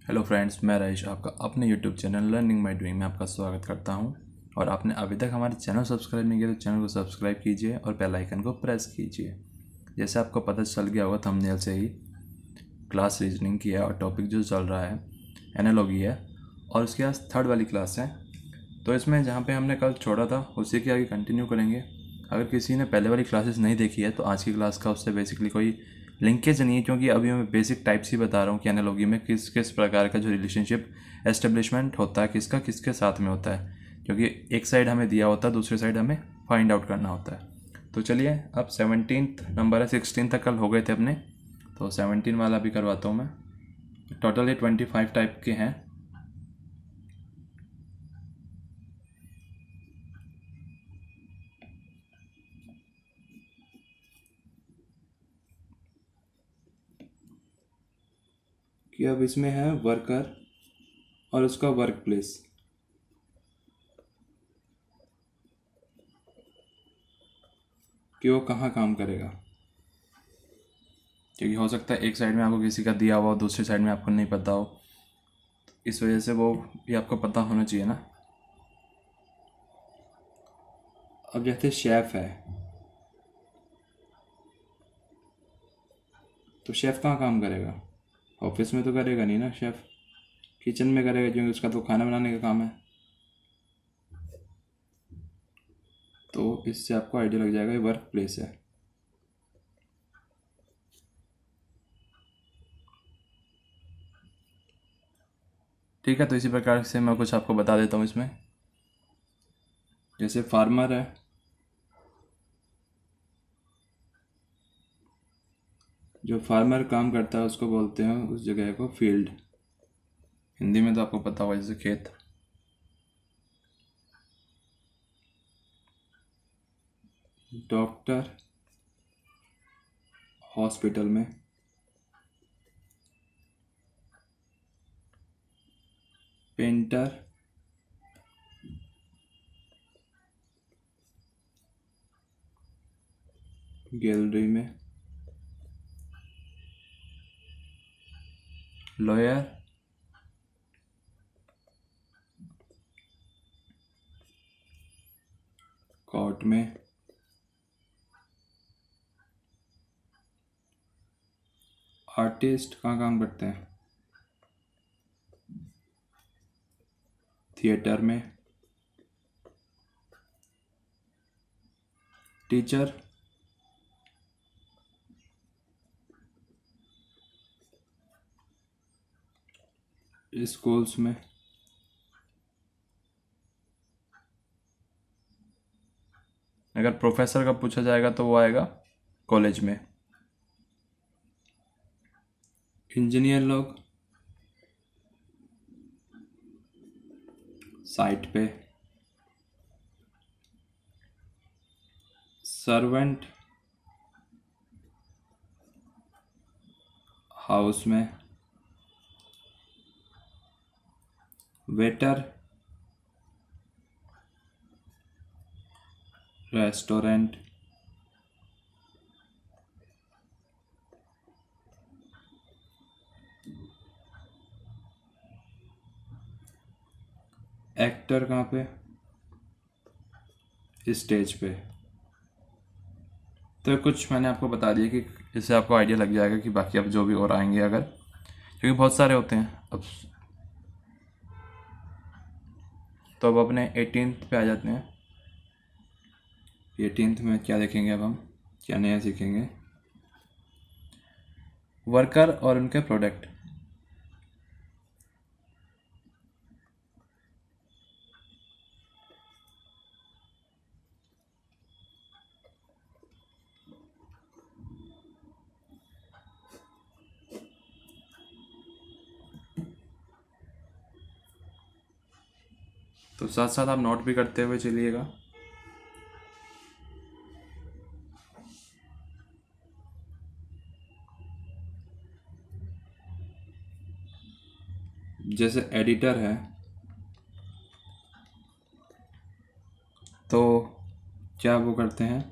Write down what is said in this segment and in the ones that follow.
Hello friends, मैं रईश आपका अपने YouTube channel learning by doing में आपका स्वागत करता हूं। और आपने अभी तक हमारे चैनल सब्सक्राइब नहीं किया तो चैनल को सब्सक्राइब कीजिए और बेल आइकन को प्रेस कीजिए। जैसे आपको पता चल गया होगा थंबनेल से ही, क्लास रीजनिंग की है और टॉपिक जो चल रहा है एनालॉजी है और उसके बाद थर्ड वाली क्लास है। तो इसमें जहाँ पे हमने कल छोड़ा था उसी के आगे कंटिन्यू करेंगे। अगर किसी ने पहले वाली क्लासेस नहीं देखी है तो आज की क्लास का उससे बेसिकली कोई लिंकेज नहीं है, क्योंकि अभी मैं बेसिक टाइप्स ही बता रहा हूँ कि एनालॉजी में किस किस प्रकार का जो रिलेशनशिप एस्टेब्लिशमेंट होता है किसका किसके साथ में होता है, क्योंकि एक साइड हमें दिया होता है, दूसरी साइड हमें फाइंड आउट करना होता है। तो चलिए, अब 17th नंबर है, 16 तक कल हो गए थे अपने, तो 17 वाला भी करवाता हूँ मैं। टोटल ये 25 टाइप के हैं। कि अब इसमें है वर्कर और उसका वर्क प्लेस। कि वो कहाँ काम करेगा, क्योंकि हो सकता है एक साइड में आपको किसी का दिया हुआ हो, दूसरी साइड में आपको नहीं पता हो, इस वजह से वो भी आपको पता होना चाहिए ना। अब जैसे शेफ़ है तो शेफ़ कहाँ काम करेगा? ऑफिस में तो करेगा नहीं ना शेफ़, किचन में करेगा, क्योंकि उसका तो खाना बनाने का काम है। तो इससे आपको आइडिया लग जाएगा ये वर्क प्लेस है। ठीक है, तो इसी प्रकार से मैं कुछ आपको बता देता हूँ इसमें। जैसे फार्मर है, जो फार्मर काम करता है उसको बोलते हैं उस जगह को फील्ड। हिंदी में तो आपको पता होगा, जैसे खेत। डॉक्टर हॉस्पिटल में, पेंटर गैलरी में, लॉयर कोर्ट में, आर्टिस्ट कहाँ काम करते हैं? थिएटर में, टीचर स्कूल्स में, अगर प्रोफेसर का पूछा जाएगा तो वो आएगा कॉलेज में। इंजीनियर लोग साइट पे, सर्वेंट हाउस में, वेटर रेस्टोरेंट, एक्टर कहाँ पे? स्टेज पे। तो कुछ मैंने आपको बता दिया कि इससे आपको आइडिया लग जाएगा कि बाकी अब जो भी और आएंगे अगर, क्योंकि बहुत सारे होते हैं अब। तो अब अपने 18th पे आ जाते हैं। 18th में क्या देखेंगे अब हम, क्या नया सीखेंगे? वर्कर और उनके प्रोडक्ट। तो साथ साथ आप नोट भी करते हुए चलिएगा। जैसे एडिटर है तो क्या वो करते हैं?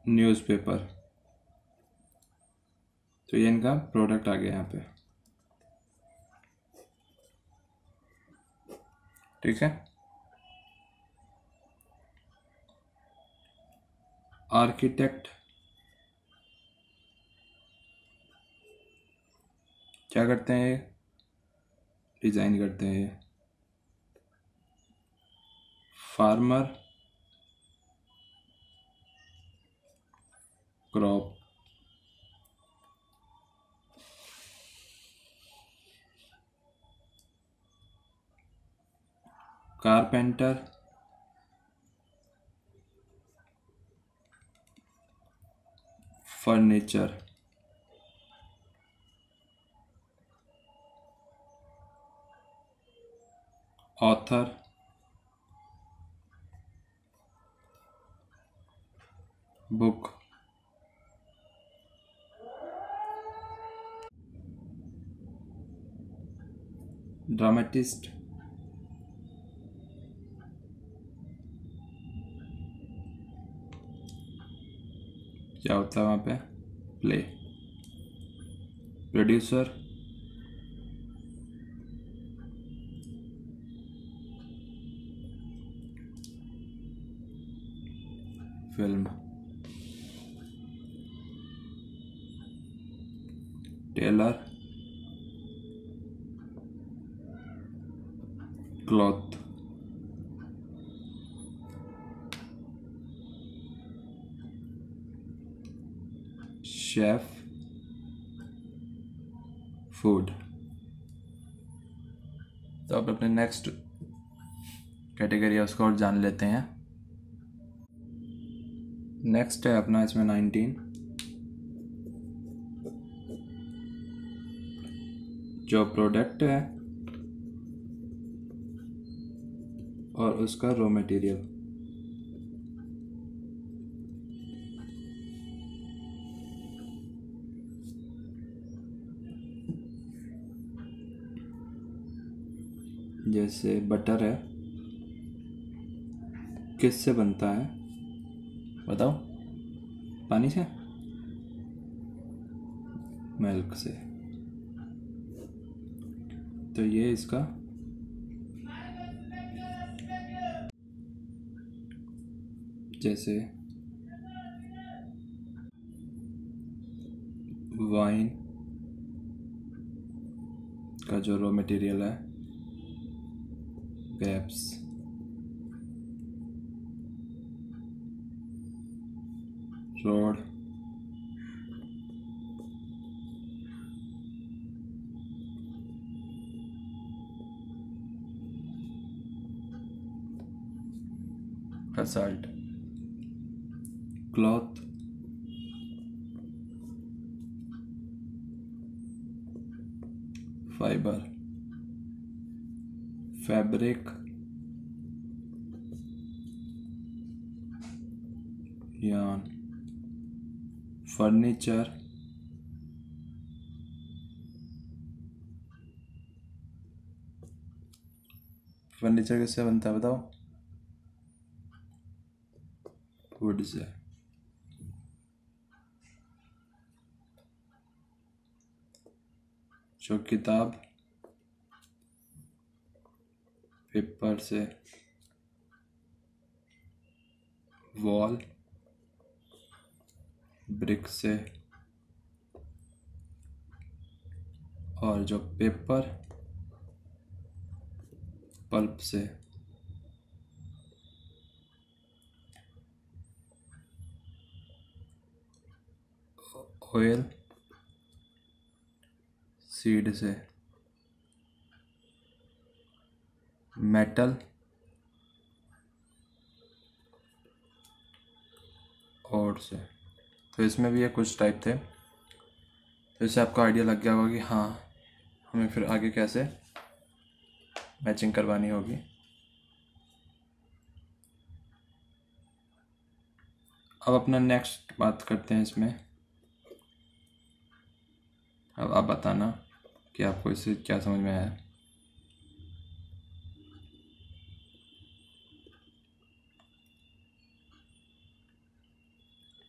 न्यूज़पेपर। तो ये इनका प्रोडक्ट आ गया यहाँ पे। ठीक है। आर्किटेक्ट क्या करते हैं, डिज़ाइन करते हैं। Farmer crop, carpenter furniture, author book, dramatist क्या होता है वहाँ पे, play, producer film, tailor cloth, chef food. तो अब अपने नेक्स्ट कैटेगरी है उसको और जान लेते हैं। नेक्स्ट है अपना इसमें 19, जो प्रोडक्ट है और उसका रॉ मटेरियल। जैसे बटर है, किससे बनता है बताओ, पानी से, मिल्क से। तो ये इसका जैसे वाइन का जो रॉ मटेरियल है grapes, road salt, cloth fibre, fabric yarn, furniture furniture किससे बनता है बताओ, वुड से। जो किताब पेपर से, वॉल ब्रिक से, और जो पेपर पल्प से। ऑयल सीड से, मेटल और से। तो इसमें भी ये कुछ टाइप थे। तो इससे आपको आइडिया लग गया होगा कि हाँ हमें फिर आगे कैसे मैचिंग करवानी होगी। अब अपना नेक्स्ट बात करते हैं इसमें। अब आप बताना कि आपको इससे क्या समझ में आया।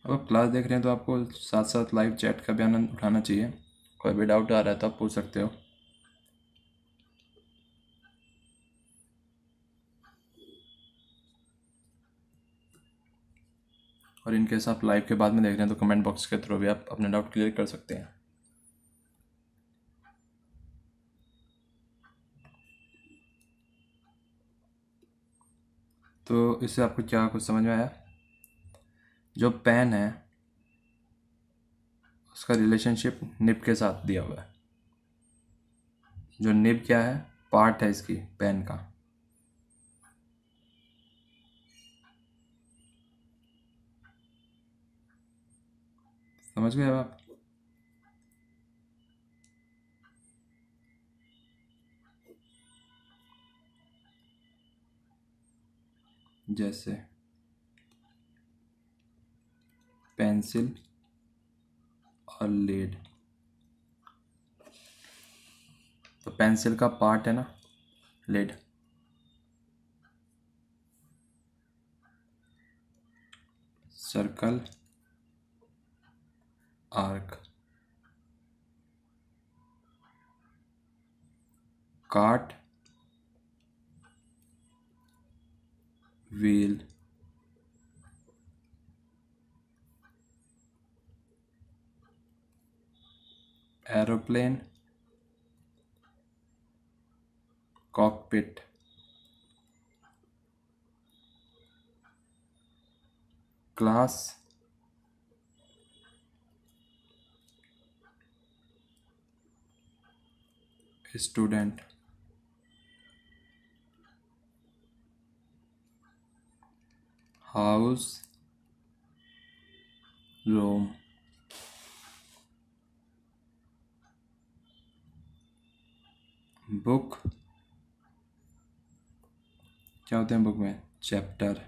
अब आप क्लास देख रहे हैं तो आपको साथ साथ लाइव चैट का भी आनंद उठाना चाहिए। कोई भी डाउट आ रहा है तो आप पूछ सकते हो। और इनकेस आप लाइव के बाद में देख रहे हैं तो कमेंट बॉक्स के थ्रू भी आप अपने डाउट क्लियर कर सकते हैं। तो इससे आपको क्या कुछ समझ में आया? जो पेन है उसका रिलेशनशिप निब के साथ दिया हुआ है। जो निब क्या है, पार्ट है इसकी पेन का। समझ गए अब आप? जैसे पेंसिल और लीड, तो पेंसिल का पार्ट है ना lead, circle, arc, cart, wheel, aeroplane, cockpit, class, student, house, room, book, क्या होते हैं बुक में, चैप्टर,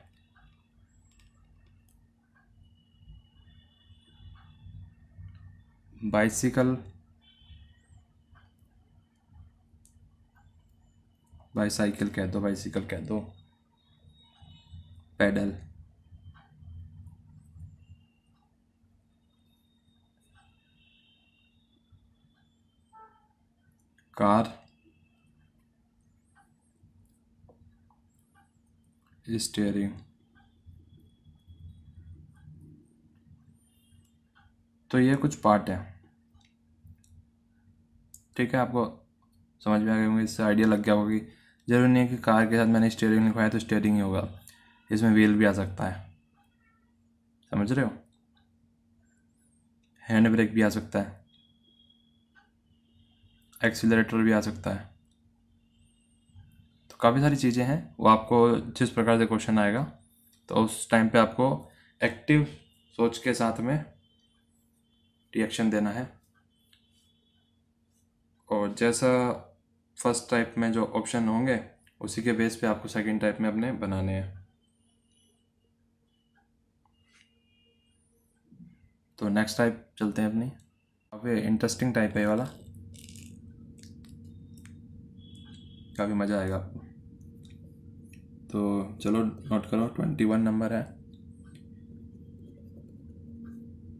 बाइसिकल, बाईसाइकिल कह दो, बाइसिकल कह दो, पेडल, कार, स्टीयरिंग। तो ये कुछ पार्ट है, ठीक है। आपको समझ में आ गया होगा, इससे आइडिया लग गया होगा कि जरूरी नहीं है कि कार के साथ मैंने स्टीयरिंग लिखवाया तो स्टीयरिंग ही होगा, इसमें व्हील भी आ सकता है। समझ रहे हो? हैंड ब्रेक भी आ सकता है, एक्सीलरेटर भी आ सकता है। तो काफ़ी सारी चीज़ें हैं। वो आपको जिस प्रकार से क्वेश्चन आएगा तो उस टाइम पे आपको एक्टिव सोच के साथ में रिएक्शन देना है। और जैसा फर्स्ट टाइप में जो ऑप्शन होंगे उसी के बेस पे आपको सेकंड टाइप में अपने बनाने हैं। तो नेक्स्ट टाइप चलते हैं अपनी। काफ़ी इंटरेस्टिंग टाइप है ये वाला, काफ़ी मज़ा आएगा आपको। तो चलो नोट करो, 21 नंबर है,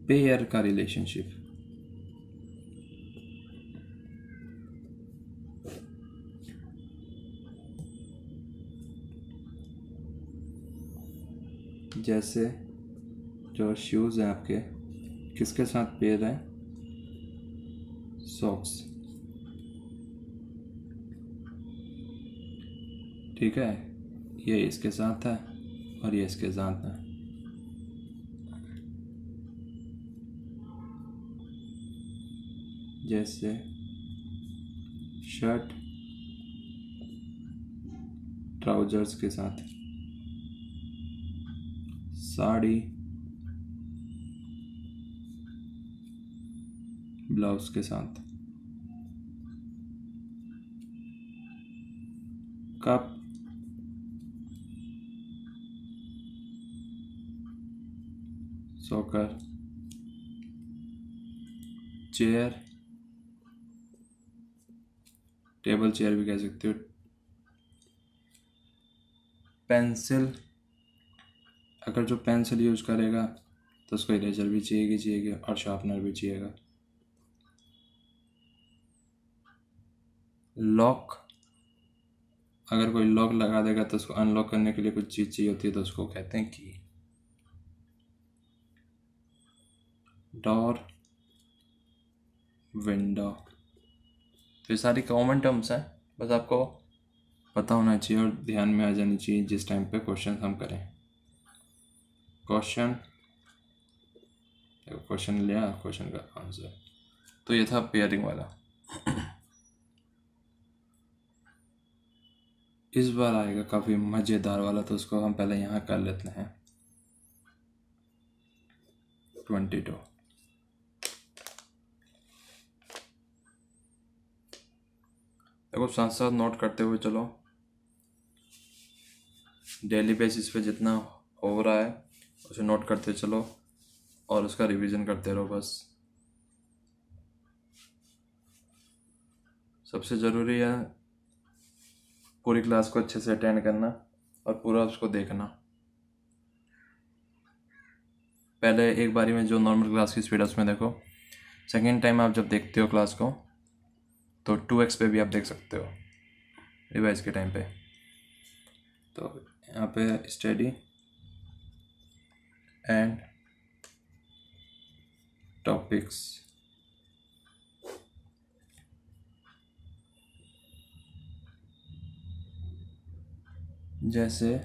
पेयर का रिलेशनशिप। जैसे जो शूज़ हैं आपके किसके साथ पेयर है, सॉक्स, ठीक है। ये इसके साथ है और ये इसके साथ है। जैसे शर्ट ट्राउजर्स के साथ, साड़ी ब्लाउज के साथ, cup soccer, chair table chair भी कह सकते हो, पेंसिल अगर जो पेंसिल यूज़ करेगा तो उसको इरेजर भी चाहिएगी और शार्पनर भी चाहिएगा। लॉक, अगर कोई लॉक लगा देगा तो उसको अनलॉक करने के लिए कुछ चीज़ चाहिए होती है, तो उसको कहते हैं की। डोर, विंडो, तो ये सारी कॉमन टर्म्स हैं, बस आपको पता होना चाहिए और ध्यान में आ जानी चाहिए जिस टाइम पे क्वेश्चन हम करें। क्वेश्चन लिया, क्वेश्चन का आंसर, तो ये था पेयरिंग वाला। इस बार आएगा काफ़ी मज़ेदार वाला, तो उसको हम पहले यहाँ कर लेते हैं। 22। देखो साथ साथ नोट करते हुए चलो, डेली बेसिस पे जितना हो रहा है उसे नोट करते चलो और उसका रिवीजन करते रहो बस। सबसे ज़रूरी है पूरी क्लास को अच्छे से अटेंड करना और पूरा उसको देखना। पहले एक बारी में जो नॉर्मल क्लास की स्पीड है उसमें देखो, सेकेंड टाइम आप जब देखते हो क्लास को तो 2x पे भी आप देख सकते हो रिवाइज के टाइम पे। तो यहाँ पे स्टडी एंड टॉपिक्स, जैसे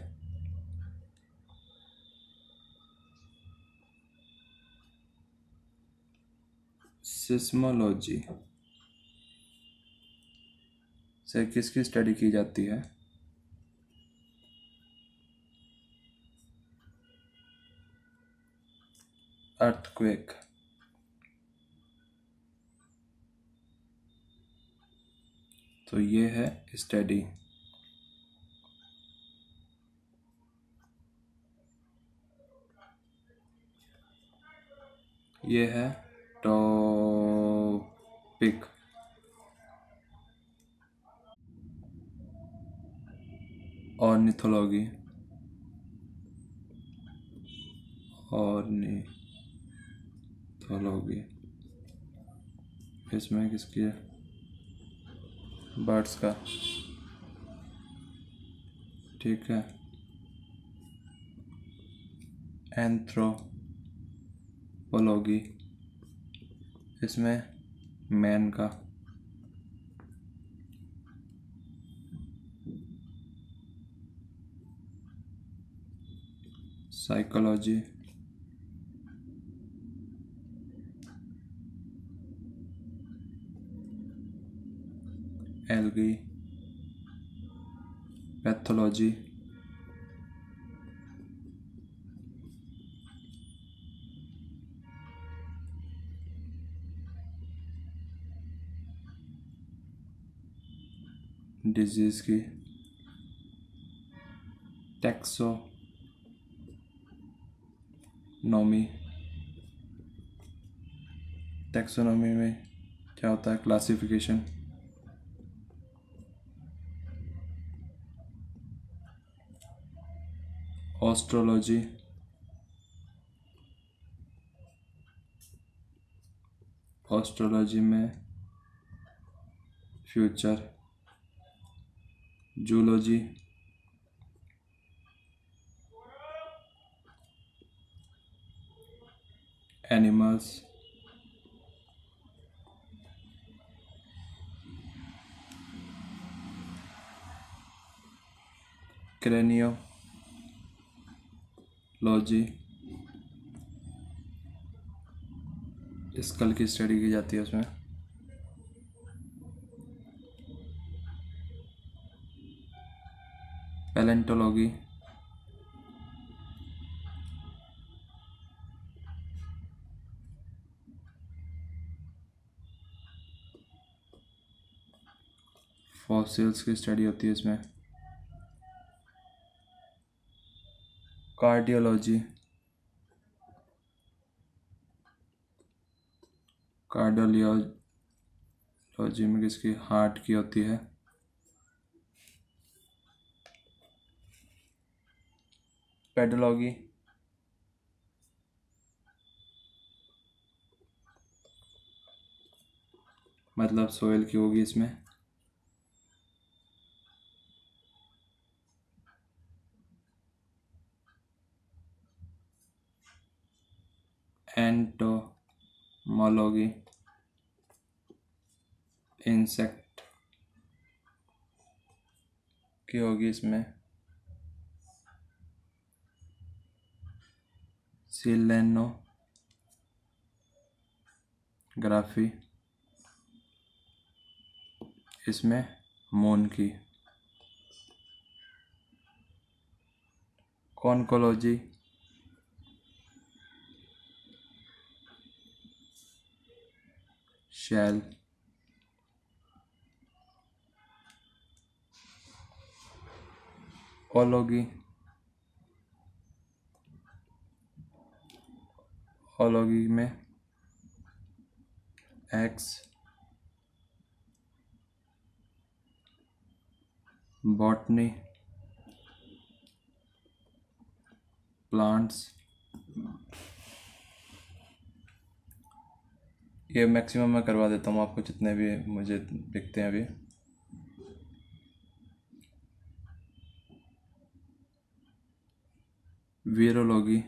सिस्मोलॉजी से किसकी स्टडी की जाती है? अर्थक्वेक। तो ये है स्टडी। ये है टॉपिक। ऑर्निथोलॉजी, ऑर्निथोलॉजी इसमें किसकी है? बर्ड्स का, ठीक है। एंथ्रोपोलॉजी इसमें मैन का। Psychology algae. पैथोलॉजी डिजीज की। टैक्सोनॉमी, टैक्सोनॉमी में क्या होता है? क्लासिफिकेशन। ऑस्ट्रोलॉजी, ऑस्ट्रोलॉजी में future. Zoology animals. Craniology skull की स्टडी की जाती है उसमें। पैलेंटोलॉजी फॉसिल्स की स्टडी होती है इसमें। कार्डियोलॉजी, कार्डियोलॉजी में किसकी? हार्ट की होती है। पेडोलॉजी मतलब सोयल की होगी इसमें। एंटोमोलॉजी इंसेक्ट की होगी इसमें। सिलेनोग्राफी इसमें मून की। Conchology shell. ओलॉगी ओलॉगी में एक्स। Botany plants. ये मैक्सिमम मैं करवा देता हूँ आपको जितने भी मुझे दिखते हैं अभी। वीरोलॉजी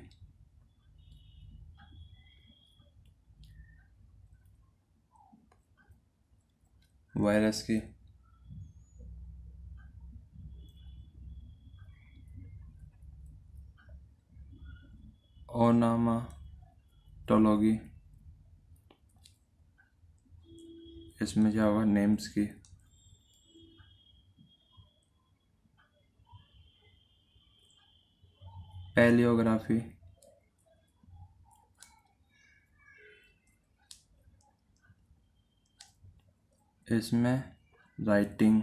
वायरस की। ओनामाटोलॉजी इसमें क्या होगा, नेम्स की। पैलियोग्राफी इसमें writing.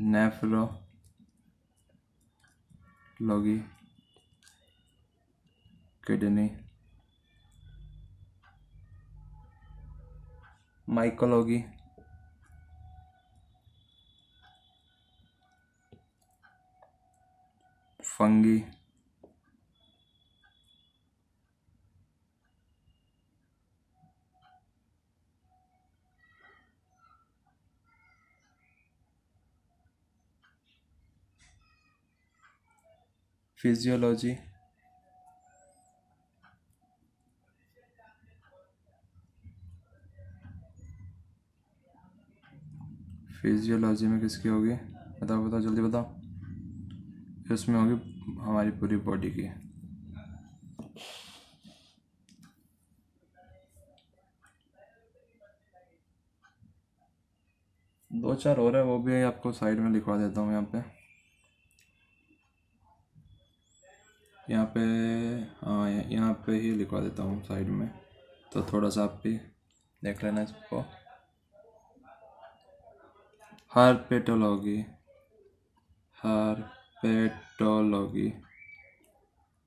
Nephrology kidney. Mycology fungi. Physiology physiology में किसकी होगी, बताओ बताओ जल्दी बताओ। इसमें होगी हमारी पूरी बॉडी की। दो चार और है, वो भी आपको साइड में लिखवा देता हूँ यहाँ पे। यहाँ पे हाँ, यहाँ पे ही लिखवा देता हूँ साइड में, तो थोड़ा सा आप भी देख लेना इसको। हर्पेटोलॉजी हर्पेटोलॉजी,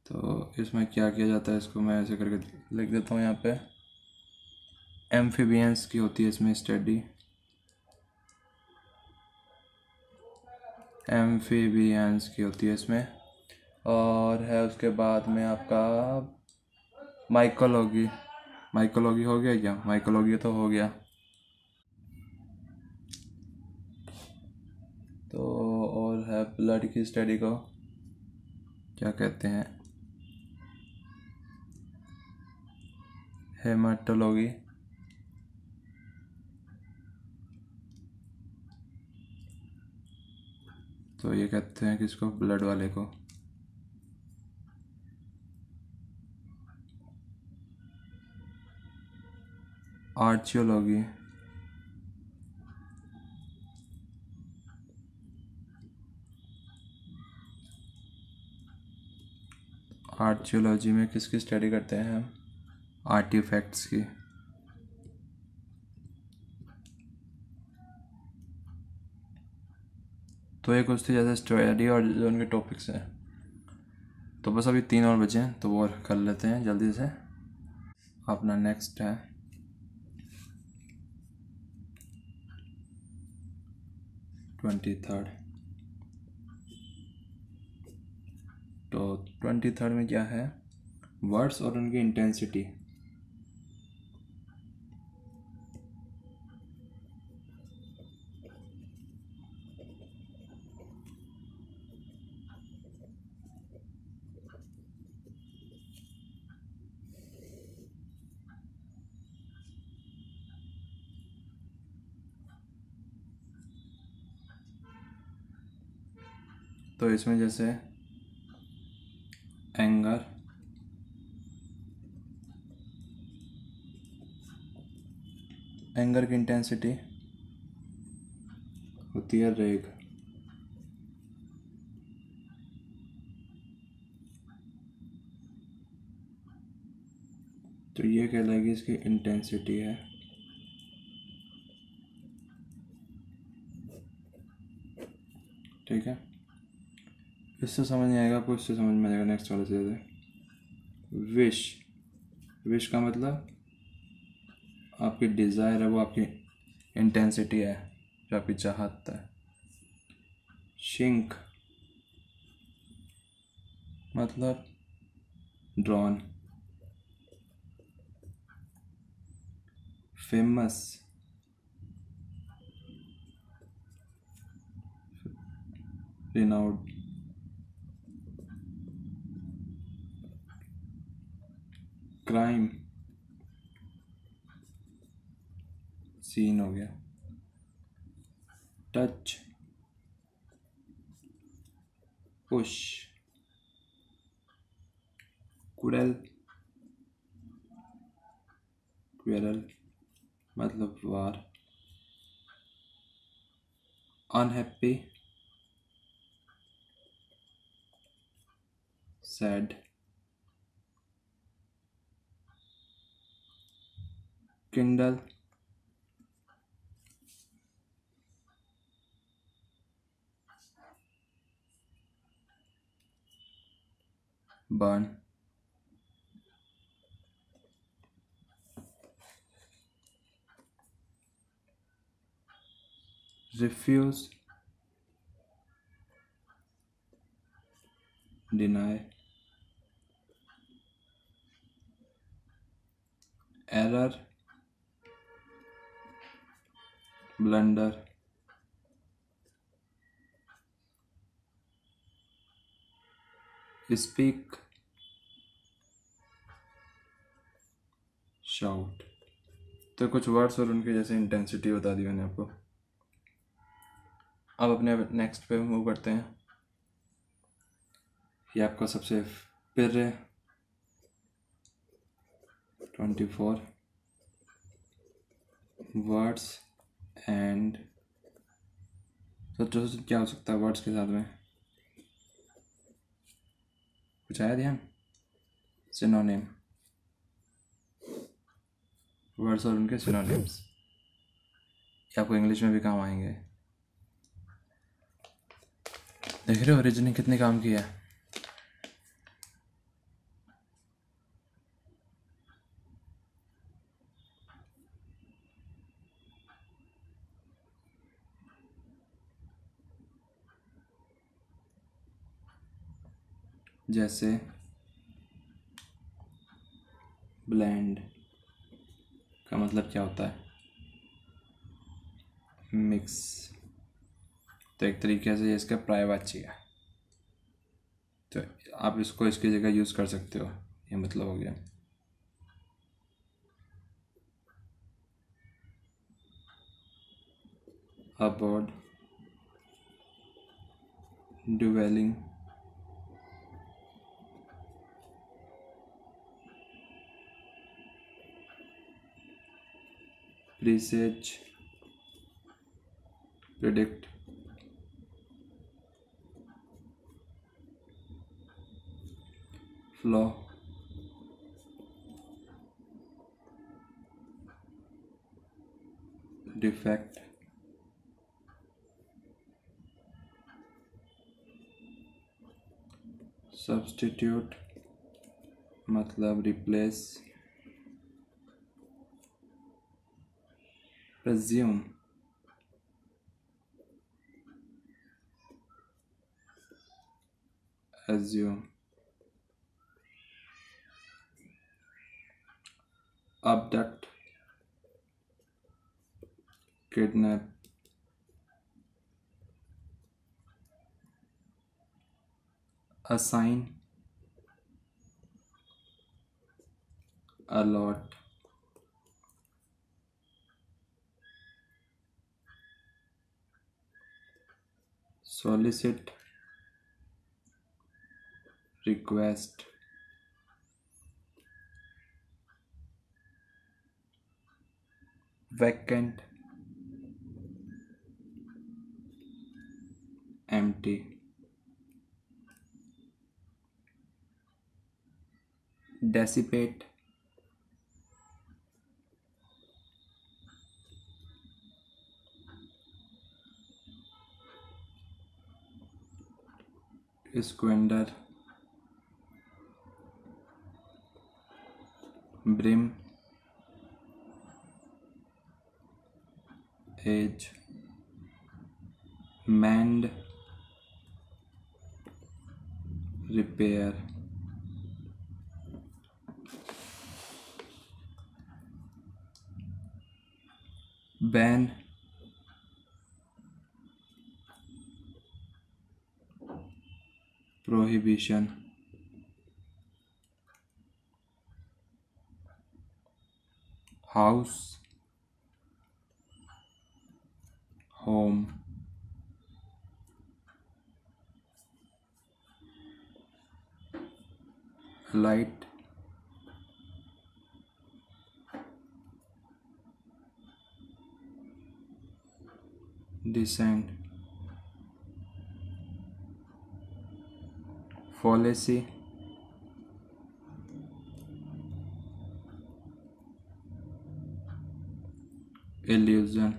तो इसमें क्या किया जाता है, इसको मैं ऐसे करके लिख देता हूँ यहाँ पे। एम्फीबियंस की होती है इसमें स्टडी। एम्फीबियंस की होती है इसमें। और है उसके बाद में आपका माइकोलॉजी। माइकोलॉजी हो गया क्या, माइकोलॉजी तो हो गया। तो और है ब्लड की स्टडी को क्या कहते हैं, हेमाटोलॉजी। तो ये कहते हैं किसको, ब्लड वाले को। आर्चियोलॉजी आर्चियोलॉजी में किसकी स्टडी करते हैं हम, आर्टिफैक्ट्स की। तो ये कुछ थी जैसे स्टडी और जो उनके टॉपिक्स हैं। तो बस अभी 3 और बचे हैं, तो वो और कर लेते हैं जल्दी से। अपना नेक्स्ट है 23 तो 23rd में क्या है, वर्ड्स और उनकी इंटेंसिटी। तो इसमें जैसे एंगर, एंगर की इंटेंसिटी होती है रेग। तो ये कहलाएगी इसकी इंटेंसिटी है। ठीक है, इससे समझ नहीं आएगा कुछ, से समझ में आएगा नेक्स्ट वाले से। विश, विश का मतलब आपकी डिज़ायर है, वो आपकी इंटेंसिटी है जो आपकी चाहत है। शिंक मतलब drawn. Famous, renowned. Crime, scene हो गया। Touch, push. कुरल, क्वेरल मतलब war. Unhappy, sad. Kindle, burn. Refuse, deny. Error, blunder. Speak, shout. तो कुछ वर्ड्स और उनकी जैसे इंटेंसिटी बता दी मैंने आपको। अब अपने नेक्स्ट पे मूव करते हैं। ये आपका सबसे प्रिय 24 वर्ड्स एंड, सोचो क्या हो सकता है वर्ड्स के साथ में, कुछ आया ध्यान? सिनोनिम, वर्ड्स और उनके सिनोनिम्स, ये आपको इंग्लिश में भी काम आएंगे। देख रहे हो रीजनिंग कितने काम की है। जैसे ब्लेंड का मतलब क्या होता है, मिक्स। तो एक तरीके से इसका पर्यायवाची है, तो आप इसको इसकी जगह यूज़ कर सकते हो, ये मतलब हो गया। Abode, dwelling, presage, predict, flaw, defect, substitute मतलब replace, presume, assume। abduct, kidnap, assign, allot, solicit, request, vacant, empty, dissipate, squander, brim, age, mend, repair, ban, prohibition, house, home, light, descent, fallacy, illusion,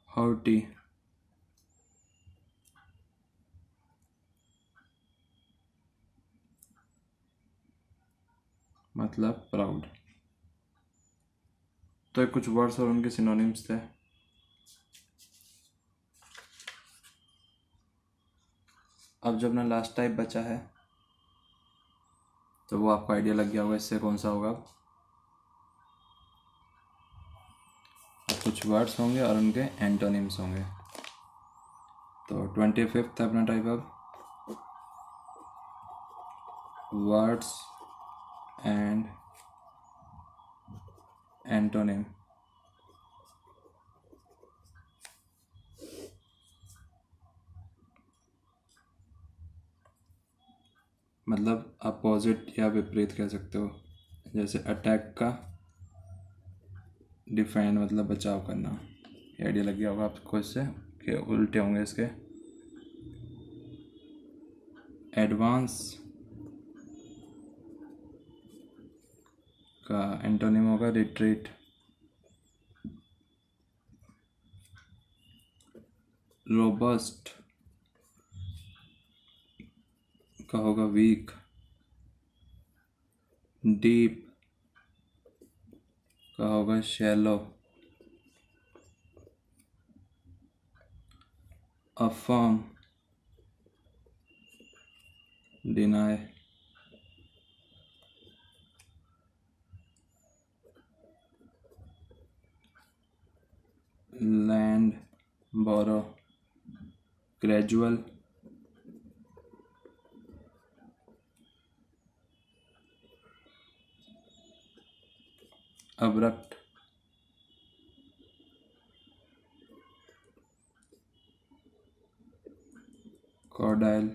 haughty, मतलब proud. तो ये कुछ words और उनके synonyms थे। अब जो अपना लास्ट टाइप बचा है तो वो आपको आइडिया लग गया होगा इससे कौन सा होगा। अब कुछ वर्ड्स होंगे और उनके एंटोनिम्स होंगे। तो 25th अपना टाइप अब वर्ड्स एंड एंटोनिम। मतलब अपोजिट या विपरीत कह सकते हो। जैसे अटैक का डिफाइन मतलब बचाव करना। ये आइडिया लग गया होगा आपको इससे कि उल्टे होंगे इसके। एडवांस का एंटोनिम होगा रिट्रीट। रोबस्ट का होगा वीक। डीप का होगा shallow. Affirm deny. Lend borrow. Gradual. Abrupt. Cordial.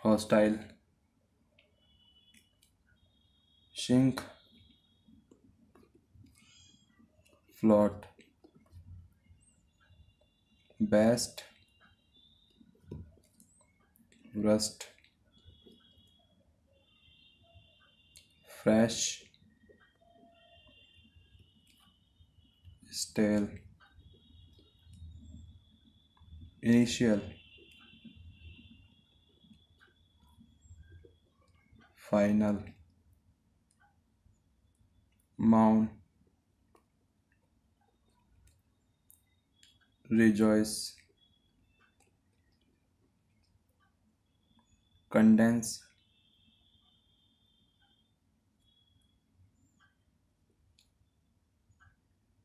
Hostile. Shrink. Float. Best. Rust. Fresh. Stale. Initial. Final. Mount. rejoice, condense,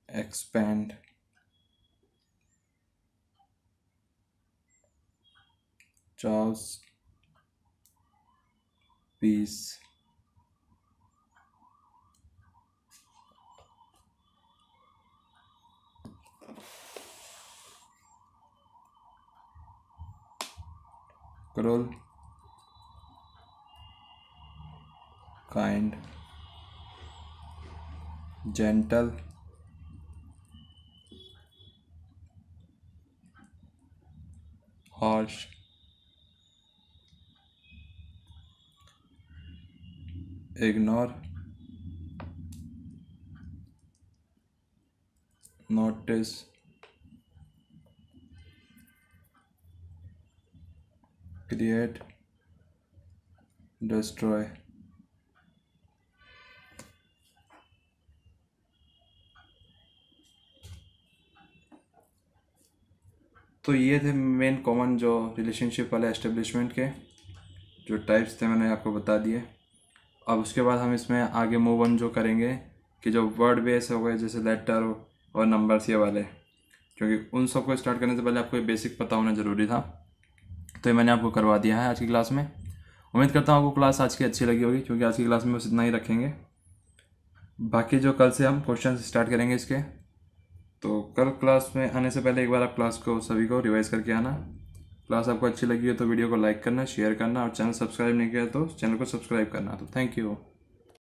expand, chaos, peace, cruel, kind, gentle, harsh, ignore, notice, create, destroy। तो ये थे main common जो relationship वाले establishment के जो types थे, मैंने आपको बता दिए। अब उसके बाद हम इसमें आगे मूव ऑन जो करेंगे कि जो वर्ड बेस हो गए जैसे लेटर और नंबर्स ये वाले, क्योंकि उन सब को स्टार्ट करने से पहले आपको ये बेसिक पता होना ज़रूरी था। तो ये मैंने आपको करवा दिया है आज की क्लास में। उम्मीद करता हूँ आपको क्लास आज की अच्छी लगी होगी, क्योंकि आज की क्लास में बस इतना ही रखेंगे। बाकी जो कल से हम क्वेश्चन स्टार्ट करेंगे इसके, तो कल क्लास में आने से पहले एक बार आप क्लास को सभी को रिवाइज करके आना। क्लास आपको अच्छी लगी हो तो वीडियो को लाइक करना, शेयर करना, और चैनल सब्सक्राइब नहीं किया तो चैनल को सब्सक्राइब करना। तो थैंक यू।